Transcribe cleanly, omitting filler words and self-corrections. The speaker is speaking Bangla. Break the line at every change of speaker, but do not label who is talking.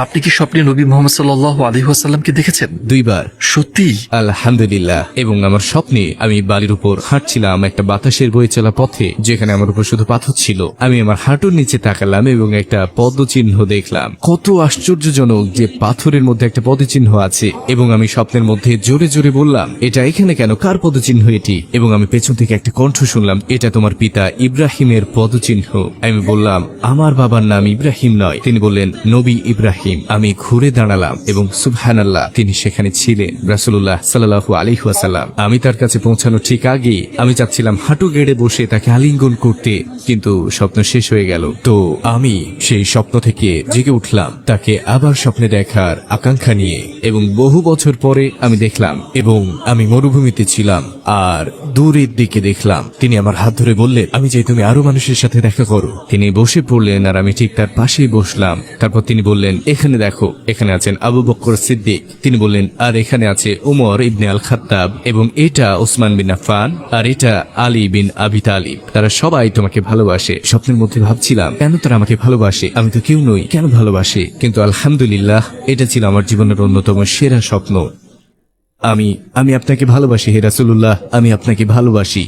আপনি কি স্বপ্নে নবী মোহাম্মদ সাল্লাল্লাহু আলাইহি ওয়াসাল্লামকে দেখেছেন?
2 বার।
সত্যি?
আলহামদুলিল্লাহ। এবং আমার স্বপ্নে আমি বালির উপর হাঁটছিলাম একটা বাতাসের বয়ে চলা পথে, যেখানে আমার উপর শুধু পাথর ছিল। আমি আমার হাঁটুর নিচে তাকালাম এবং একটা পদচিহ্ন দেখলাম। কত আশ্চর্যজনক যে পাথরের মধ্যে একটা পদচিহ্ন আছে। এবং আমি স্বপ্নের মধ্যে জোরে জোরে বললাম, এটা এখানে কেন? কার পদচিহ্ন এটি? এবং আমি পেছন থেকে একটা কণ্ঠ শুনলাম, এটা তোমার পিতা ইব্রাহিমের পদচিহ্ন। আমি বললাম, আমার বাবার নাম ইব্রাহিম নয়। তিনি বললেন, নবী ইব্রাহিম। আমি ঘুরে দাঁড়ালাম এবং সুবহানাল্লাহ, তিনি সেখানে ছিলেন, রাসূলুল্লাহ সাল্লাল্লাহু আলাইহি ওয়াসাল্লাম। আমি তার কাছে পৌঁছানোর ঠিক আগে আমি চাচ্ছিলাম হাঁটু গেড়ে বসে তাকে আলিঙ্গন করতে, কিন্তু স্বপ্ন শেষ হয়ে গেল। তো আমি সেই স্বপ্ন থেকে জেগে উঠলাম তাকে আবার স্বপ্নে দেখার আকাঙ্ক্ষা নিয়ে, এবং বহু বছর পরে আমি দেখলাম, এবং আমি মরুভূমিতে ছিলাম আর দূরের দিকে দেখলাম তিনি আমার হাত ধরে বললেন, আমি চাই তুমি আরো মানুষের সাথে দেখা করো। তিনি বসে পড়লেন আর আমি ঠিক তার পাশেই বসলাম। তারপর তিনি বললেন, এখানে দেখো, এখানে আছেন আবু বকর সিদ্দিক। তিনি বললেন, আর এখানে আছে উমর ইবনে আল খাত্তাব, এবং এটা ওসমান বিন আফফান, আর এটা আলী বিন আবি তালিব। তারা সবাই তোমাকে ভালোবাসে। স্বপ্নের মধ্যে ভাবছিলাম, কেন তারা আমাকে ভালোবাসে? আমি তো কেউ নই, কেন ভালোবাসে? কিন্তু আলহামদুলিল্লাহ, এটা ছিল আমার জীবনের অন্যতম সেরা স্বপ্ন। আমি আপনাকে ভালোবাসি হে রাসূলুল্লাহ, আমি আপনাকে ভালোবাসি।